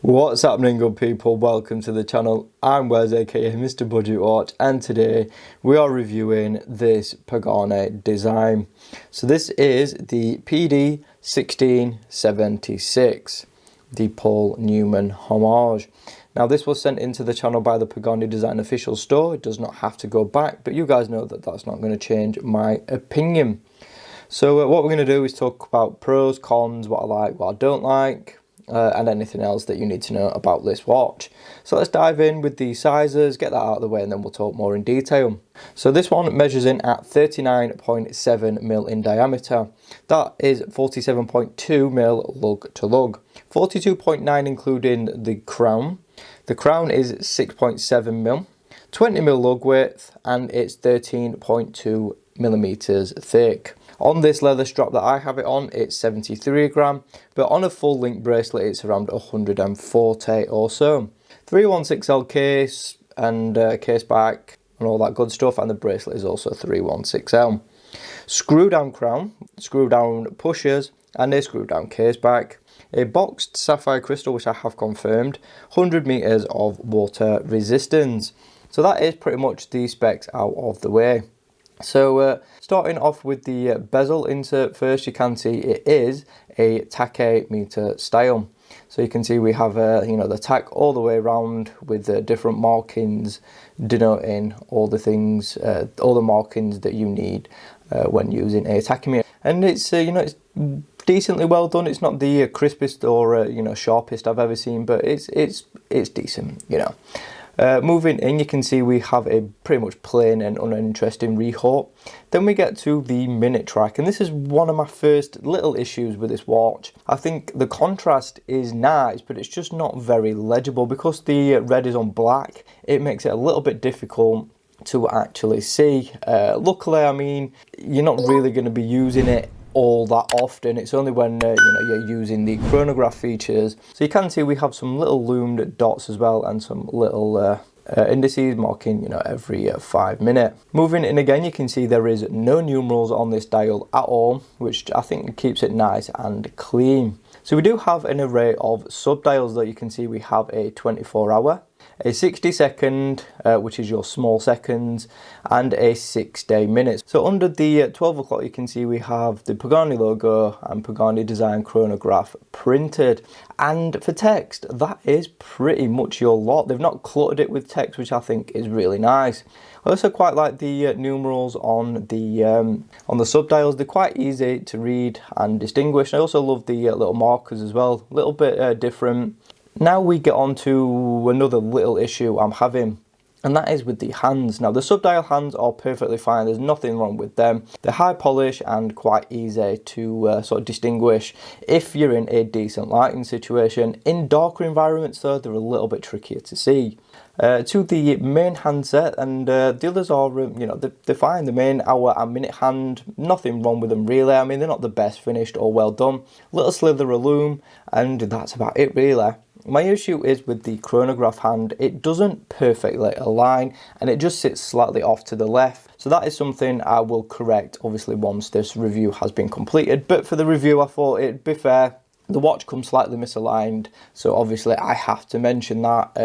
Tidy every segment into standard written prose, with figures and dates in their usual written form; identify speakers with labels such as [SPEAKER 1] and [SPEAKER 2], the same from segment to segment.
[SPEAKER 1] What's happening, good people? Welcome to the channel. I'm Wes, aka Mr. Budget Watch, and today we are reviewing this Pagani Design. So this is the PD-1676, the Paul Newman Homage. Now this was sent into the channel by the Pagani Design official store. It does not have to go back, but you guys know that that's not going to change my opinion. So what we're going to do is talk about pros, cons, what I like, what I don't like, and anything else that you need to know about this watch. So let's dive in with the sizes, get that out of the way, and then we'll talk more in detail. So this one measures in at 39.7mm in diameter. That is 47.2mm lug to lug. 42.9 including the crown. The crown is 6.7mm, 20mm lug width, and it's 13.2mm thick. On this leather strap that I have it on, it's 73 gram, but on a full link bracelet, it's around 140 or so. 316L case and case back and all that good stuff, and the bracelet is also 316L. Screw down crown, screw down pushers, and a screw down case back. A boxed sapphire crystal, which I have confirmed, 100 meters of water resistance. So that is pretty much the specs out of the way. So starting off with the bezel insert first, you can see it is a tachymeter style. So you can see we have the tack all the way around with different markings denoting all the things, all the markings that you need when using a tachymeter. And it's it's decently well done. It's not the crispest or sharpest I've ever seen, but it's decent, Moving in, you can see we have a pretty much plain and uninteresting rehaut. Then we get to the minute track, and this is one of my first little issues with this watch. I think the contrast is nice, but it's just not very legible because the red is on black. It makes it a little bit difficult to actually see. Luckily, I mean, you're not really going to be using it all that often. It's only when you're using the chronograph features. So you can see we have some little loomed dots as well, and some little indices marking every 5 minutes. Moving in again, you can see there is no numerals on this dial at all, which I think keeps it nice and clean. So we do have an array of sub dials that you can see. We have a 24-hour, a 60-second, which is your small seconds, and a 6-day minutes. So under the 12 o'clock, you can see we have the Pagani logo and Pagani Design chronograph printed. And for text, that is pretty much your lot. They've not cluttered it with text, which I think is really nice. I also quite like the numerals on the subdials. They're quite easy to read and distinguish. I also love the little markers as well, a little bit different. Now we get on to another little issue I'm having, and that is with the hands. Now the subdial hands are perfectly fine, there's nothing wrong with them. They're high polish and quite easy to sort of distinguish if you're in a decent lighting situation. In darker environments though, they're a little bit trickier to see. To the main handset, and the others are, they're fine. The main hour and minute hand, nothing wrong with them really. I mean, they're not the best finished or well done. Little slither of loom, and that's about it really. My issue is with the chronograph hand. It doesn't perfectly align, and it just sits slightly off to the left. So that is something I will correct, obviously, once this review has been completed. But for the review, I thought it'd be fair. The watch comes slightly misaligned, so obviously I have to mention that.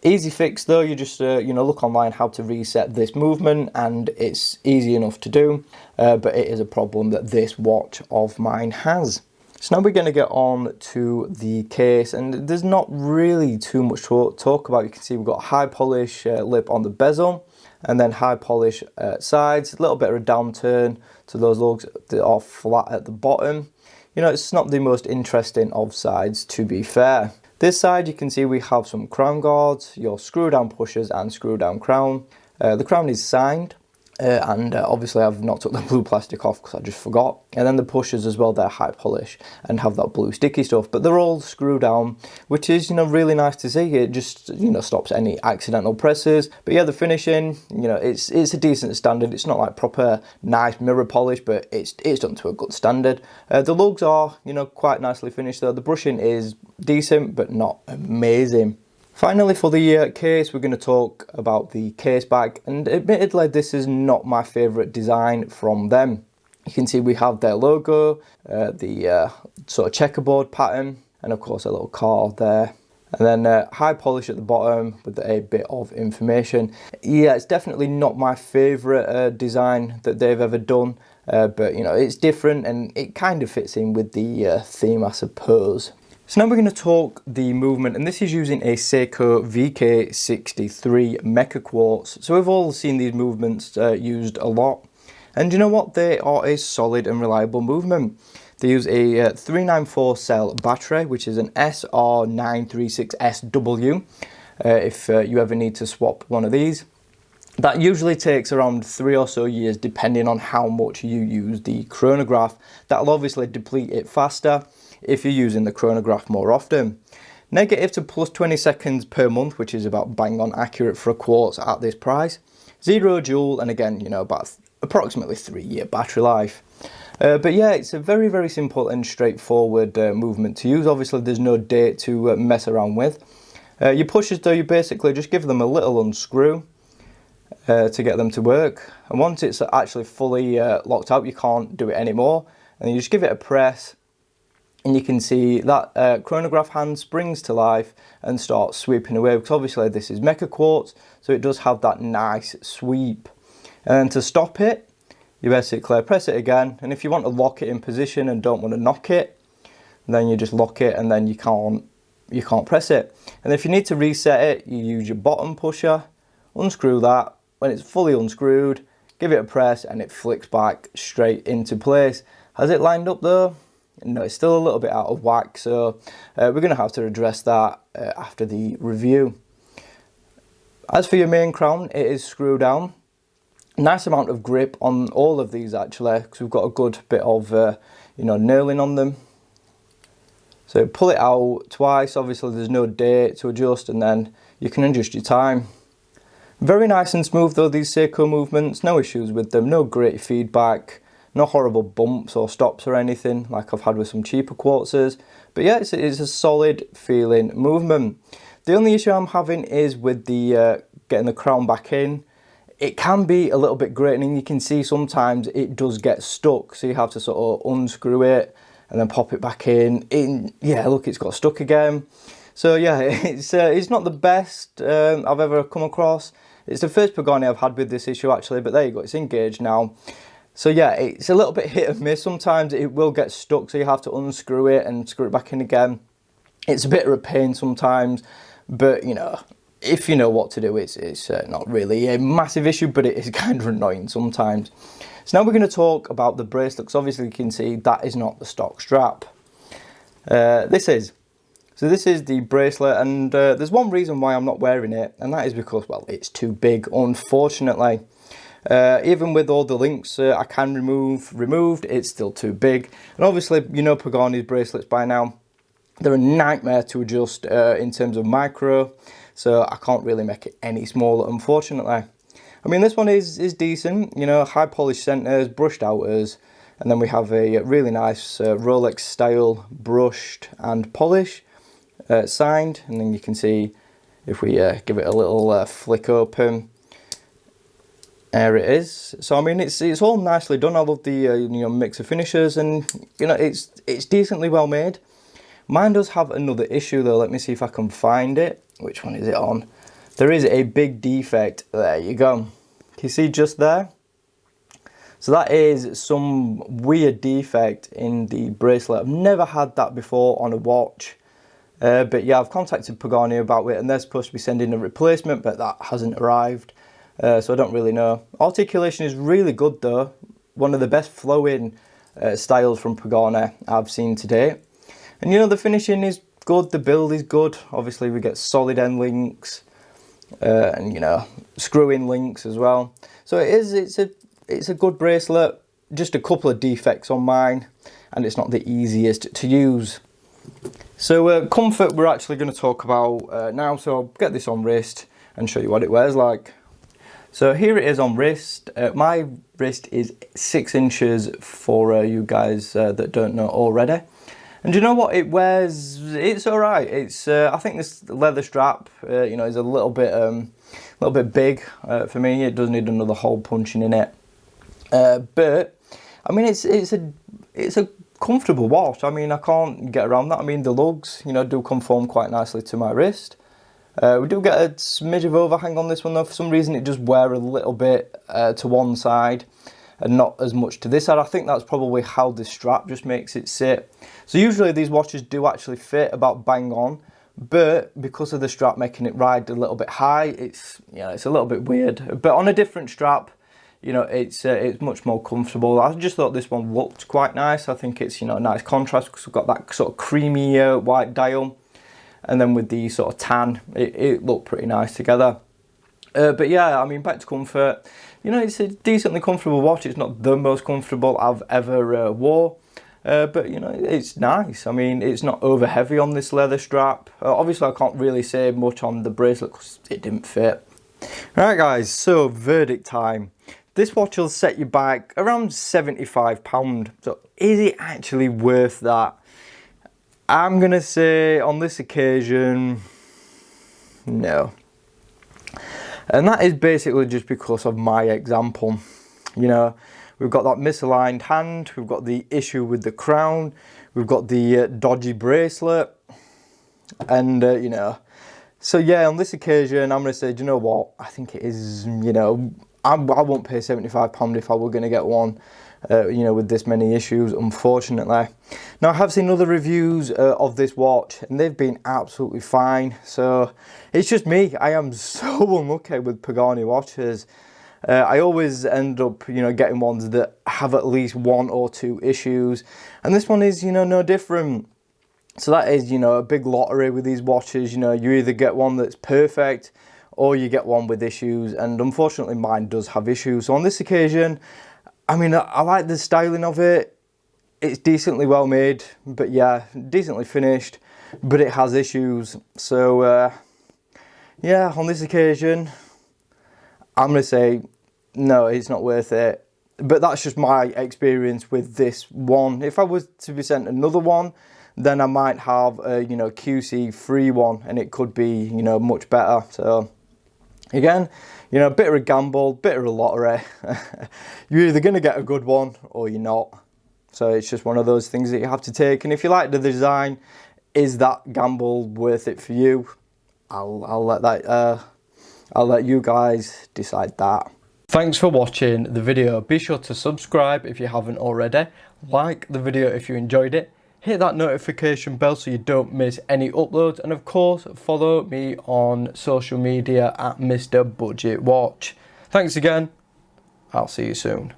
[SPEAKER 1] Easy fix though, you just look online how to reset this movement, and it's easy enough to do, but it is a problem that this watch of mine has. So now we're going to get on to the case, and there's not really too much to talk about. You can see we've got a high polish lip on the bezel, and then high polish sides, a little bit of a downturn to those lugs that are flat at the bottom. It's not the most interesting of sides, to be fair. This side, you can see we have some crown guards, your screw down pushers and screw down crown. The crown is signed. And obviously I've not took the blue plastic off because I just forgot. And then the pushers as well, they're high polish and have that blue sticky stuff, but they're all screwed down, which is really nice to see. It just stops any accidental presses. But yeah, the finishing, it's a decent standard. It's not like proper nice mirror polish, but it's done to a good standard. The lugs are quite nicely finished though. The brushing is decent but not amazing. Finally, for the case, we're going to talk about the case back, and admittedly this is not my favourite design from them. You can see we have their logo, the sort of checkerboard pattern, and of course a little car there. And then high polish at the bottom with a bit of information. Yeah, it's definitely not my favourite design that they've ever done, but you know, it's different and it kind of fits in with the theme, I suppose. So now we're going to talk the movement, and this is using a Seiko VK63 Mecha Quartz. So we've all seen these movements used a lot, and you know what, they are a solid and reliable movement. They use a 394 cell battery, which is an SR936SW, if you ever need to swap one of these. That usually takes around 3 or so years depending on how much you use the chronograph. That'll obviously deplete it faster if you're using the chronograph more often. Negative to plus 20 seconds per month, which is about bang on accurate for a quartz at this price. 0 joule, and again, you know, about approximately 3-year battery life. But yeah, it's a very, very simple and straightforward movement to use. Obviously, there's no date to mess around with. Your pushers, though, you basically just give them a little unscrew to get them to work. And once it's actually fully locked out, you can't do it anymore. And you just give it a press, and you can see that chronograph hand springs to life and starts sweeping away. Because obviously, this is Mecha Quartz, so it does have that nice sweep. And then to stop it, you basically press it again, and if you want to lock it in position and don't want to knock it, then you just lock it, and then you can't press it. And if you need to reset it, you use your bottom pusher, unscrew that. When it's fully unscrewed, give it a press, and it flicks back straight into place. Has it lined up though? No, it's still a little bit out of whack, so we're going to have to address that after the review. As for your main crown, it is screw down. Nice amount of grip on all of these actually, because we've got a good bit of you know, knurling on them. So pull it out twice. Obviously there's no date to adjust, and then you can adjust your time. Very nice and smooth though, these Seiko movements. No issues with them, no great feedback, no horrible bumps or stops or anything like I've had with some cheaper quartzes. But yeah, it's a solid feeling movement. The only issue I'm having is with the getting the crown back in. It can be a little bit grating. You can see sometimes it does get stuck, so you have to sort of unscrew it and then pop it back in. Yeah, look, it's got stuck again. So yeah, it's not the best I've ever come across. It's the first Pagani I've had with this issue actually, but there you go, it's engaged now. So yeah, it's a little bit hit and miss. Sometimes it will get stuck, so you have to unscrew it and screw it back in again. It's a bit of a pain sometimes, but you know, if you know what to do, it's not really a massive issue, but it is kind of annoying sometimes. So now we're going to talk about the bracelet, because obviously you can see that is not the stock strap. This is the bracelet, and there's one reason why I'm not wearing it, and that is because, well, it's too big, unfortunately. Even with all the links I can removed, it's still too big. And obviously, you know Pagani's bracelets by now. They're a nightmare to adjust in terms of micro, so I can't really make it any smaller, unfortunately. I mean, this one is decent, you know, high polished centers, brushed outers, and then we have a really nice Rolex style brushed and polish signed. And then you can see if we give it a little flick open, there it is. So I mean, it's all nicely done. I love the you know, mix of finishes, and you know, it's decently well made. Mine does have another issue though. Let me see if I can find it. Which one is it on? There is a big defect. There you go. Can you see just there? So that is some weird defect in the bracelet. I've never had that before on a watch. But yeah, I've contacted Pagani about it, and they're supposed to be sending a replacement, but that hasn't arrived. So I don't really know. Articulation is really good though. One of the best flowing styles from Pagani I've seen to date. And you know, the finishing is good, the build is good. Obviously we get solid end links and you know, screw-in links as well. So it's a good bracelet. Just a couple of defects on mine, and it's not the easiest to use. So comfort we're actually going to talk about now. So I'll get this on wrist and show you what it wears like. So here it is on wrist. My wrist is 6 inches for you guys that don't know already. And you know what, it wears, it's alright. It's I think this leather strap you know, is a little bit big for me. It does need another hole punching in it. But I mean, it's a comfortable watch. I mean, I can't get around that. I mean, the lugs, you know, do conform quite nicely to my wrist. We do get a smidge of overhang on this one though. For some reason it does wear a little bit to one side and not as much to this side. I think that's probably how the strap just makes it sit. So usually these watches do actually fit about bang on, but because of the strap making it ride a little bit high, it's, you know, it's a little bit weird. But on a different strap, you know, it's much more comfortable. I just thought this one looked quite nice. I think it's, you know, a nice contrast because we've got that sort of creamy white dial. And then with the sort of tan, it looked pretty nice together. But yeah, I mean, back to comfort. You know, it's a decently comfortable watch. It's not the most comfortable I've ever wore. But, you know, it's nice. I mean, it's not over heavy on this leather strap. Obviously, I can't really say much on the bracelet because it didn't fit. Right, guys, so verdict time. This watch will set you back around £75. So is it actually worth that? I'm going to say on this occasion, no. And that is basically just because of my example. You know, we've got that misaligned hand, we've got the issue with the crown, we've got the dodgy bracelet, and, you know. So yeah, on this occasion, I'm going to say, do you know what? I think it is, you know, I won't pay £75 if I were going to get one. You know, with this many issues, unfortunately. Now, I have seen other reviews of this watch and they've been absolutely fine. So it's just me. I am so unlucky with Pagani watches. I always end up, you know, getting ones that have at least one or two issues. And this one is, you know, no different. So that is, you know, a big lottery with these watches. You know, you either get one that's perfect or you get one with issues. And unfortunately, mine does have issues. So on this occasion, I mean, I like the styling of it. It's decently well made, but yeah, decently finished, but it has issues. So yeah, on this occasion, I'm going to say, no, it's not worth it. But that's just my experience with this one. If I was to be sent another one, then I might have a, you know, QC free one and it could be, you know, much better. So again, you know, a bit of a gamble, bit of a lottery. You're either going to get a good one or you're not. So it's just one of those things that you have to take. And if you like the design, is that gamble worth it for you? I'll let you guys decide that. Thanks for watching the video. Be sure to subscribe if you haven't already. Like the video if you enjoyed it. Hit that notification bell so you don't miss any uploads, and of course follow me on social media at Mr. Budget Watch. Thanks again, I'll see you soon.